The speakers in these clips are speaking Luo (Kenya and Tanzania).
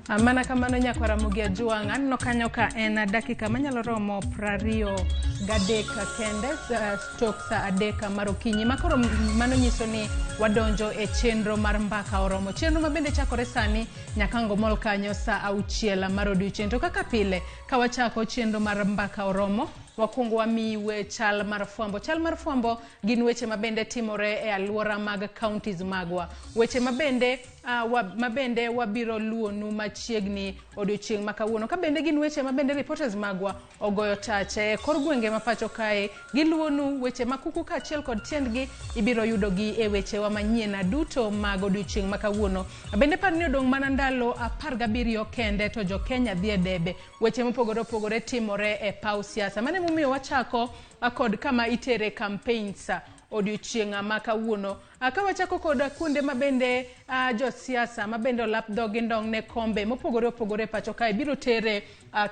Mana kamano nyako Ramogi ajuanga no kanyo ka en dakika manyalo romo 23 kende stok sa adeka mar okinyi makoro mano nyiso ni wadonjo e chenro mar mbaka oromo. Chenro mabende chakore sani nyakango mol kanyo sa 6 mar odiochieng'. To kaka pile ka wachako chenro mar mbaka oromo, wakungo wamiwe chal mar fwambo. Chal mar fwambo gin weche mabende timore e alwora mag counties magwa. Weche mabende wabiro luonu machiegni odiochieng' makawuono. Ka bende gin weche mabende reporters magwa ogoyo tache kor gwenge mapacho kae giluonu weche makuku ka achiel kod tiendgi ibiro yudogi e weche wa manyien duto mag odiochieng' makawuono. Bende par ni odong' mana ndalo 17 kende to jo Kenya dhi e debe. Weche mopogore timore e paw siasa. Mane mumiyo wachako kod kama itere campaigns odiochieng' makawuono. Ka wachako kod kuonde mabende jo siasa mabende olap dhogi ndong' ne kombe mopogore pacho kae biro tere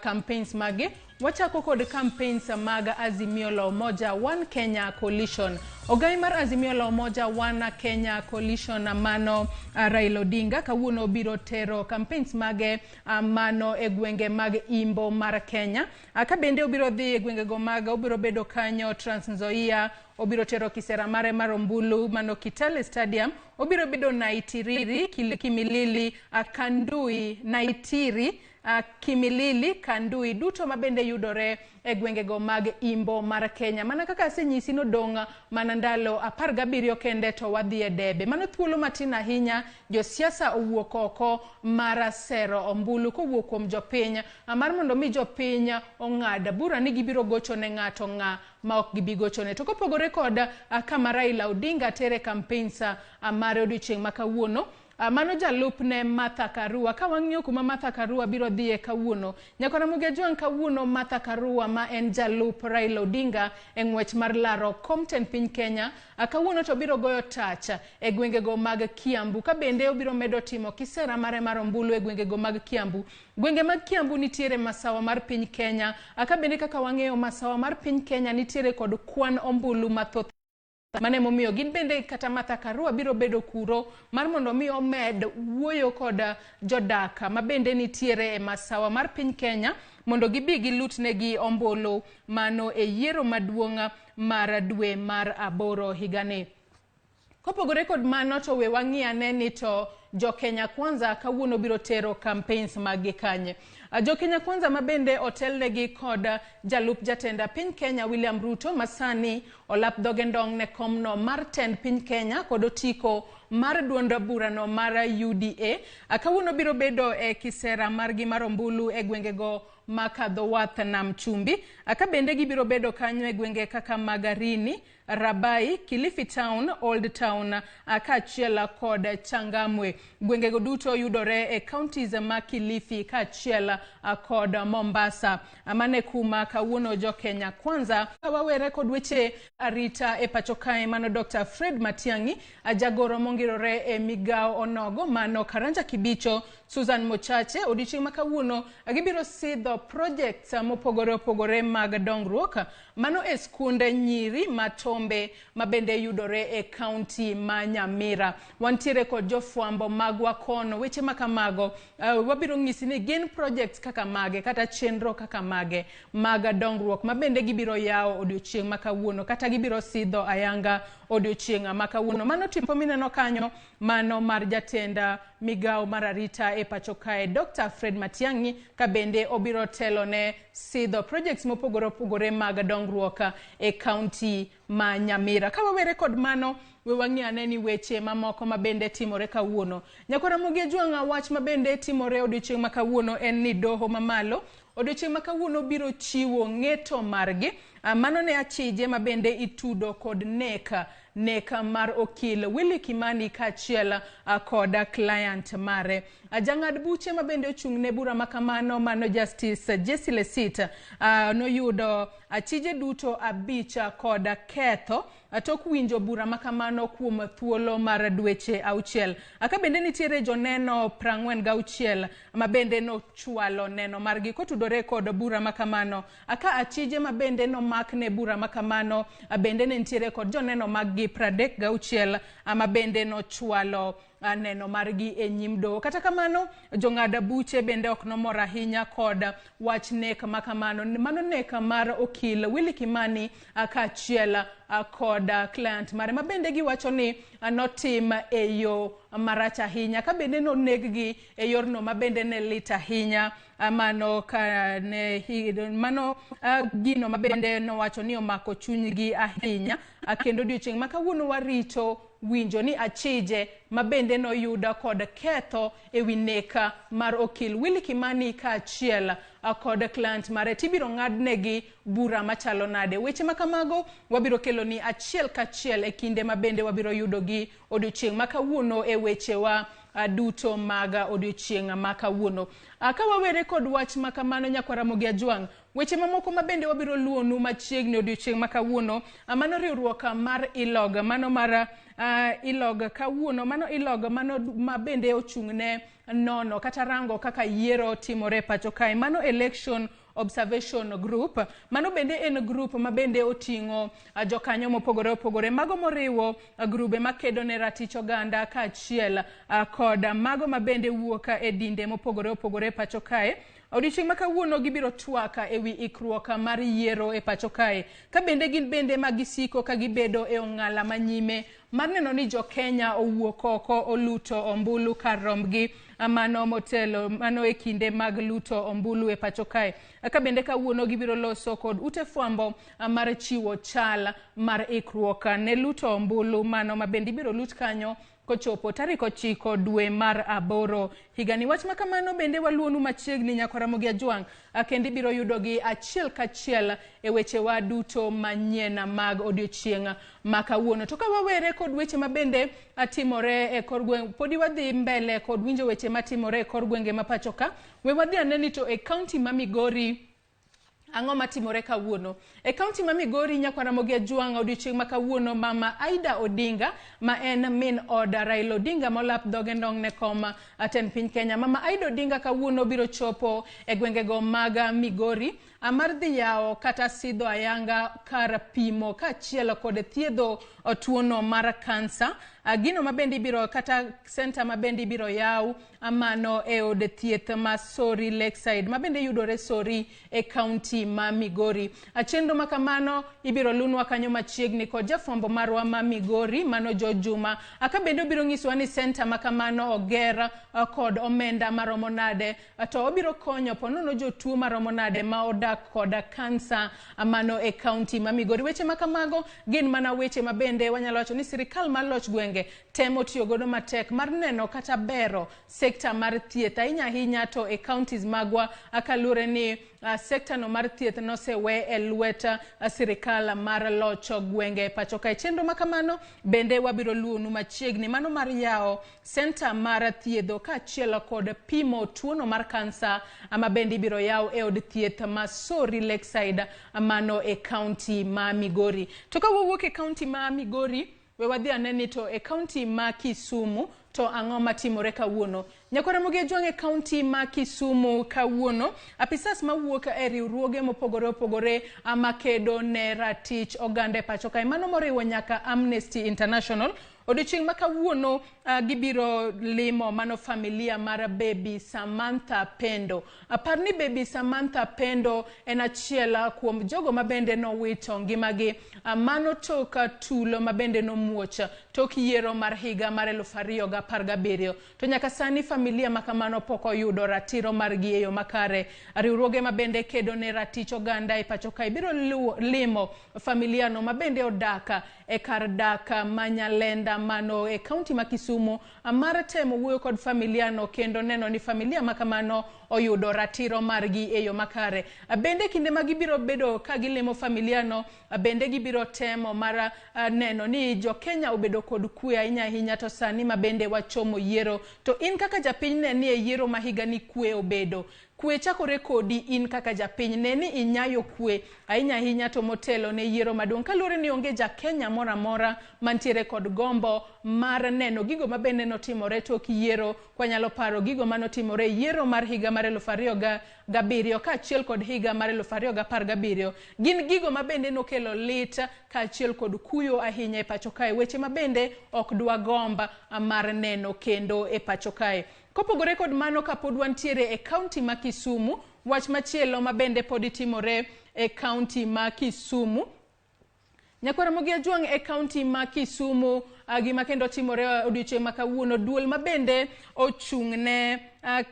campaigns mage. Wachako kod campaigns mag Azimio la Umoja One Kenya Coalition. Ogai mar Azimio la Umoja One Kenya Coalition mano Raila Odinga kawuono biro tero campaigns mage mano e gwenge mag Imbo mar Kenya. Ka bende obiro dhi e gwenge go mag obiro bedo kanyo Trans Nzoia, obiro tero kisera mare mar Ombulu mano Kitale Stadium, obiro bedo Naitiriri, Kimilili, Kandui, Naitiri, Kimilili, Kandui duto mabende yudore e gwenge go mag Imbo mar Kenya. Mana kaka asenyisi no donga mana ndalo 17 kende to wadhi e debe. Mano thuolo matin ahinya jo siasa owuok oko mar sero ombulu kowuok kuom jopiny mar mondo mi jopiny ong'ad bura ni gibiro gocho ne ng'ato ma ok gibi gocho ne. To kopogore kod kama Raila Odinga tere campaigns mar odiochieng' makawuono, mano jalup ne Martha Karua. Ka wang'iyo kuma Martha Karua biro dhie kawuono, nyako Ramogi ajuang' kawuono Martha Karua ma en jalup Raila Odinga e ng'wech mar laro komten piny Kenya, kawuono to biro goyo tach e gwenge go mag Kiambu. Ka bende obiro medo timo kisera mare mar ombulu e gwenge go mag Kiambu. Gwenge mag Kiambu nitiere masawa mar piny Kenya. Ka bende kaka wang'eyo masawa mar piny Kenya nitiere kod kwan ombulu mathoth. Mane momiyo gin bende kata Martha Karua biro bedo kuro mar mondo mi omed wuoyo kod jodaka mabende nitiere e masawa mar piny Kenya mondo gibi gilutnegi ombulu mano e yiero maduong' mar dwe mar 8 higani. Kopogore kod mano to we wang'iane ni to jo Kenya Kwanza kawuono biro tero campaigns magi kanye. Jo Kenya Kwanza mabende otelnegi kod jalup jatenda piny Kenya William Ruto masani olap dhoge ndong' ne komno mar tend piny Kenya kod otiko mar duond burano mar UDA. Kawuono biro bedo e kisera margi mar ombulu e gwenge go makadho wath nam chumbi. Ka bende gibiro bedo kanyo e gwenge kaka Magarini, Rabai, Kilifi Town, Old Town, kaachiel kod Changamwe. Gwenge go duto yudore e counties ma Kilifi kaachiel kod Mombasa. Mane kuma kawuono jo Kenya Kwanza. Wawere kod weche arita e pacho kae mano Dr. Fred Matiang'i, jagoro mongirore e migao onogo mano Karanja Kibicho, Susan Mochache. Odiochieng' makawuono gibiro sidho projects mopogore mag dongruok mano e skunde nyiri matombe mabende yudore e county ma Nyamira. Wantiere kod jofwambo magwa kono weche makamago. Wabiro ng'isi ni gin projects kaka mage kata chenro kaka mage mag dongruok mabende gibiro yawo odiochieng' makawuono kata gibiro sidho ayanga odiochieng' makawuono. Mano tipo mineno kanyo mano mar jatenda migao mar arita e pacho kae Dr. Fred Matiang'i ka bende obiro telo ne sidho projects mopogore mag dongruok e county ma Nyamira. Ka wawere kod mano we wang'iane ni weche mamoko mabende timore kawuono. Nyako Ramogi ajuang' wach mabende timore odiochieng' makawuono en ni doho mamalo odiochieng' makawuono biro chiwo ng'eto margi mano ne achije mabende itudo kod neka mar okil Willy Kimani kaachiel kod client mare. Jang'ad buche mabende ochung' ne bura makamano mano Justice Jesse Lesit noyudo achije duto 5 kod ketho tok winjo bura makamano kuom thuolo mar dweche 6. Ka bende nitiere joneno 46 mabende no chwalo neno margi kotudore kod bura makamano. Ka achije mabende no makne bura makamano bende nitiere kod joneno mag 36 mabende no chwalo neno margi e nyim doho. Kata kamano jong'ad buche bende ok nomor ahinya kod wach nek makamano. Mano nek mar okil Willy Kimani kaachiel kod client mare ma bende giwacho ni notim e yo marach ahinya, ka bende noneggi e yorno ma bende ne lit ahinya. Mano gino ma bende nowacho ni omako chunygi ahinya, kendo odiochieng' ma kawuono warito winjo ni achije ma bende noyuda kod ketho e wi nek mar okil Willy Kimani kaachiel kod client mare, tibiro ng'adnegi bura machalo nade. Weche makamago wabiro kelo ni achiel kachiel e kinde ma bende wabiro yudogi odiochieng' ma kawuono e wechewa duto mag odiochieng' ma kawuono. Ka wawere kod wach makamano nyakwara Ramogi Ajwang', weche mamoko ma bende wabiro luonu machiegni odiochieng' ma kawuono, mano riwruok mar ILOG, mano mar ILOG kawuono, mano ILOG mano ma bende ochung'ne nono kata rango kaka yiero timore pacho kae, mano Election Observation Group. Mano bende en group ma bende oting'o jokanyo mopogore opogore, mago moriwo grube makedo ne ratich oganda kaachiel kod mago ma bende wuok e dinde mopogore opogore pacho kae. Odiochieng' ma kawuono gibiro twaka e wi ikruok mar yiero e pacho kae, ka bende gin bende magisiko ka gibedo e ong'ala manyime mar neno ni jo Kenya owuok oko oluto ombulu kar rombgi mano motelo mano e kinde mag luto ombulu e pacho kae. Ka bende kawuono gibiro loso kod ute fwambo mar chiwo chal mar ikruok ne luto ombulu mano ma bende ibiro lut kanyo kochopo tarik 9 dwe mar 8 higani. Wach makamano bende waluonu machiegni nyakwara Ramogi Ajwang', kendo ibiro yudogi achiel kachiel e wechewa duto manyien mag odiochieng' ma kawuono. To ka wawere kod weche ma bende atimore e kor gweng', podi wadhi mbele kod winjo weche matimore e kor gwenge ma pacho ka. We wadhi aneni to e kaunti ma Migori ang'o matimore kawuono. E kaunti ma Migori nyakwara Ramogi Ajwang' odiochieng' ma kawuono mama Aida Odinga ma en min od Raila Odinga molap dhoge ndong' ne kom aten piny Kenya, mama Aida Odinga kawuono biro chopo e gwengego mag Migori mar dhi yawo kata sidho ayanga kar pimo kaachiel kod thiedho tuono mar kansa. Gino ma bende ibiro kata center ma bende ibiro yaw amano e od thieth ma Sori Lakeside ma bende yudore Sori e kaunti ma Migori. Chenro makamano ibiro lunwa kanyo machiegni kod jafwambo marwa ma Migori mano Jo Juma. Ka bende obiro ng'iswa ni center makamano oger kod omenda maromo nade, to obiro konyo ponono jotuo maromo nade ma odak kod kansa mano e kaunti ma Migori. Weche makamago gin mana weche ma bende wanyalo wacho ni sirikal mar loch gwenge temo tiyo godo matek mar neno kata bero sekta mar thieth ahinya ahinya to e counties magwa, kalure ni sekta no mar thieth nosewe e lwet sirikal mar loch gwenge pacho kae. Chenro makamano bende wabiro luonu machiegni, mano mar yawo center mar thiedho kaachiel kod pimo tuono mar kansa ama bende ibiro yaw e od thieth ma Sori Lakeside mano e kaunti ma Migori. To ka wawuok e kaunti ma Migori, we wadhi aneni to e kaunti ma Kisumu to ang'o matimore kawuono. Nyakwara Ramogi Ajwang' e kaunti ma Kisumu kawuono, apisas mawuok e riwruoge mopogore opogore makedo ne ratich oganda e pacho kae, mano moriwo nyaka Amnesty International, odiochieng' ma kawuono gibiro limo mano familia mar Baby Samantha Pendo. Par ni Baby Samantha Pendo en achiel kuom jogo ma bende nowito ngimagi mano tok tulo ma bende nomuoch tok yiero mar higa mar 2017. To nyaka sani familia makamano pok oyudo ratiro margi e yo makare. Riwruoge ma bende kedo ne ratich oganda e pacho kae biro limo familia no ma bende odaka e kar dak ma Nyalenda mano e kaunti ma Kisumu mar temo wuoyo kod familia no kendo neno ni familia makamano oyudo ratiro margi e yo makare. Bende kinde ma gibiro bedo ka gilimo familia no, bende gibiro temo mar neno ni jo Kenya obedo kod kwe ahinya ahinya to sani ma bende wachomo yiero. To in kaka japiny ne ni e yiero ma higa ni kwe obedo, kwe chakore kodi in kaka japiny, neni inyayo kwe ahinya ahinya to motelo ne yiero maduong'. Kalure ni onge ja Kenya mora mora mantiere kod gombo mar neno gigo mabende notimore tok yiero. Kwanyalo paro gigo manotimore yiero mar higa mar 2007 kaachiel kod higa mar 2017. Gin gigo mabende nokelo lit kaachiel kod kuyo ahinya e pacho kae, weche mabende ok dwa gomba mar neno kendo e pacho kae. Kopogore kod mano, kapod wantiere e kaunti ma Kisumu, wach machielo mabende pod timore e kaunti ma Kisumu. Nyakwara Ramogi Ajuang e kaunti ma Kisumu, gima kendo timore odiochieng' ma kawuono, duol mabende ochung'ne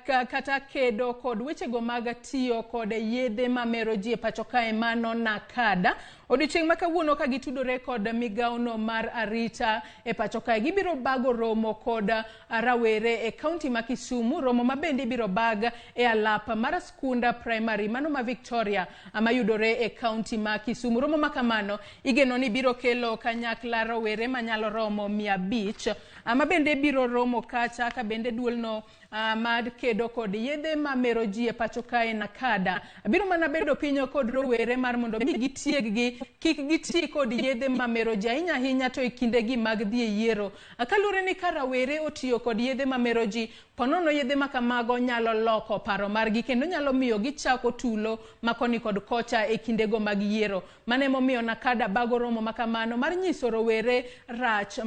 kata kedo kod wechego mag tiyo kod yedhe mamero ji e pacho kae, mano NACADA. Odiochieng' ma kawuono ka gitudore kod migaono mar arita e pacho kae, gibiro bago romo kod rawere e kaunti ma Kisumu, romo mabende biro bag e alap mar skunda primary mano ma Victoria mayudore e kaunti ma Kisumu. Romo makamano igeno ni biro kelo kanyakla rawere manyalo romo 500 mabende biro romo kacha ka bende duolno mad kedo kod yedhe mamero ji e pacho kae NACADA biro mana bedo pinyo kod rowere mar mondo gitieggi kik giti kod yedhe mamero ji ahinya ahinya to e kindegi mag dhi e yiero. Kalure ni ka rawere otiyo kod yedhe mamero ji, ponono yedhe makamago nyalo loko paro margi kendo nyalo miyo gichako tulo makoni kod kocha e kindego mag yiero. Mane momiyo NACADA bago romo makamano mar nyiso rowere rach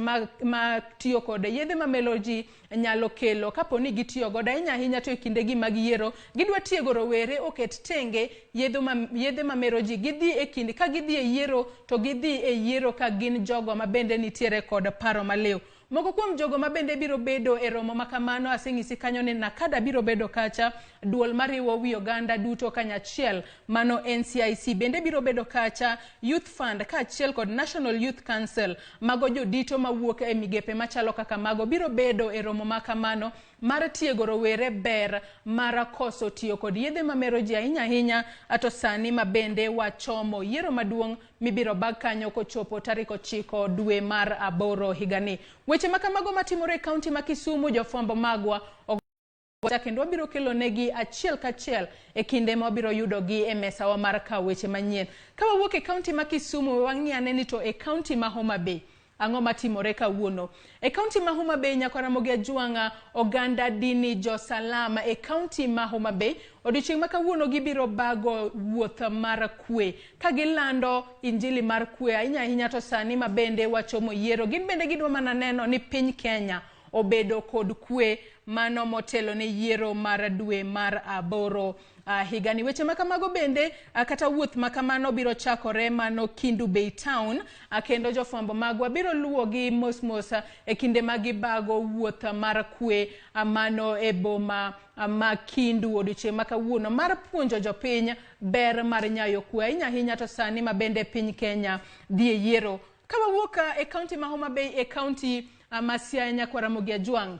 ma tiyo kod yedhe mamero ji nyalo kelo kaponi gitiyo godo ahinya ahinya to e kindegi mag yiero. Gidwa tiego rowere oket tenge yedhe mamero ji, gidhi e kinde ka gidhi e yiero to gidhi e yiero ka gin jogo mabende nitiere kod paro maliw. Moko kuom jogo mabende biro bedo e romo makamano aseng'isi kanyo ni NACADA biro bedo kacha, duol mariwo wi oganda duto kanyachiel mano NCIC bende biro bedo kacha, Youth Fund kaachiel kod National Youth Council mago jodito mawuok e migepe machalo kaka mago biro bedo e romo makamano mar tiego rowere ber mar koso tiyo kod yedhe mamero ji ahinya ahinya ato sani mabende wachomo yiero maduong' mibiro bag kanyo kochopo tarik 9 dwe mar 8 higani. Weche makamago matimore e kaunti ma Kisumu, jofwambo magwa kendo wabiro kelo negi achiel kachiel e kinde ma wabiro yudo gi e mesa wa mar ka weche manyien. Ka wawuok e kaunti ma Kisumu, wang'iane ni to e kaunti ma Homa Bay ang'o matimore kawuono. E kaunti ma Homa Bay, Nyakwara Ramogi Ajuang oganda dini jo Salam e kaunti ma Homa Bay odiochieng' ma kawuono gibiro bago wuoth mar kwe ka gilando injili mar kwe ahinya ahinya to sani mabende wachomo yiero. Gin bende gidwa mana neno ni piny Kenya obedo kod kwe mano motelo ne yiero mar dwe mar 8 higani. Weche makamago bende kata wuoth makamano biro chakore mano Kindu Bay Town, kendo jofwambo magwa biro luwogi mos mos e kinde magibago wuoth mar kwe mano e boma ma Kindu odiochieng' ma kawuono mar puonjo jopiny ber mar nyayo kwe ahinya ahinya to sani mabende piny Kenya dhi e yiero. Ka wawuok e kaunti ma Homa Bay e kaunti ma Siaya, Nyakwara Ramogi Ajuang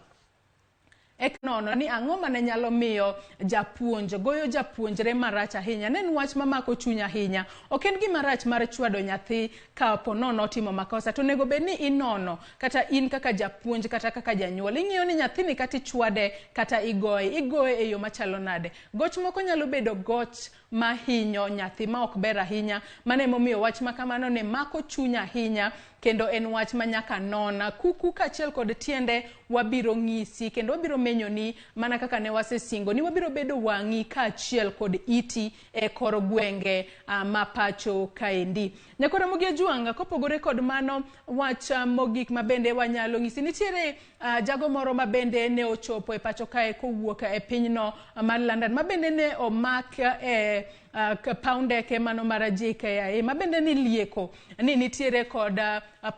nono ni ang'o mane nyalo miyo japuonj goyo japuonjre marach ahinya. Nen wach mamako chuny ahinya. Ok en gima rach mar chwado nyathi ka ponono timo makosa, to nego bed ni inono kata in kaka japuonj kata kaka janyuol ing'iyo ni nyathini kata chwade kata igoye e yo machalo nade. Goch moko nyalo bedo goch mahinyo nyathi ma ok ber ahinya, mane momiyo wach makamano ne mako chuny ahinya kendo en wach manyaka nona. Kuku kaachiel kod tiende wabiro ng'isi kendo wabiro menyoni mana kaka ne wasesingo ni wabiro bedo wang'i kaachiel kod iti e kor gwenge ma pacho kaendi. Nyakwara Ramogi Ajuang kopogore kod mano, wach mogik mabende wanyalo ng'isi, nitiere jago moro mabende ne ochopo e pacho kae kowuok e pinyno mar London mabende ne omak e paw ndeke mano mar JKIA mabende ni lieko ni nitiere kod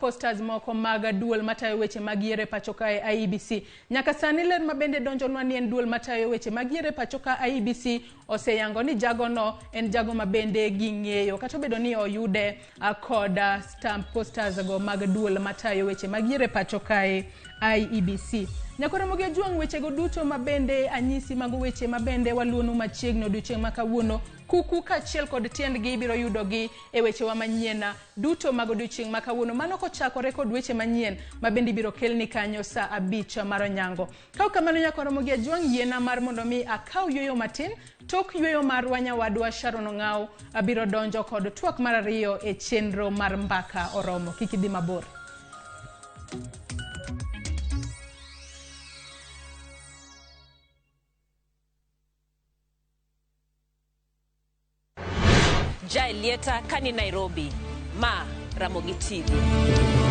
posters moko mag duol matayo weche mag yiero e pacho kae IEBC. Nyaka sani ler mabende donjonwa ni en duol matayo weche mag yiero e pacho ka IEBC oseyango ni jagono en jago mabende ging'eyo kata bedo ni oyude kod stamp posters go mag duol matayo weche mag yiero e pacho kae IEBC. Nyakoro Ramogi Ajuang weche go duto mabende anyisi mago weche mabende waluonu machiegno odiochieng' makawuono kuku kachiel kod tiendgi ibiro yudogi e weche wa manyiena duto mago odiochieng' makawuono mano kochakore kod weche manyien mabende ibiro kelni kanyo saa 5 mar onyango. Kau kamano Nyakoro Ramogi Ajuang yiena mar mondo mi akaw yueyo matin tok yueyo mar wanyawadwa Sharon Ong'aw abiro donjo kod twak mar ariyo e chenro mar mbaka oromo. Kik idhi mabor. Jailieta kani Nairobi, ma Ramogi TV.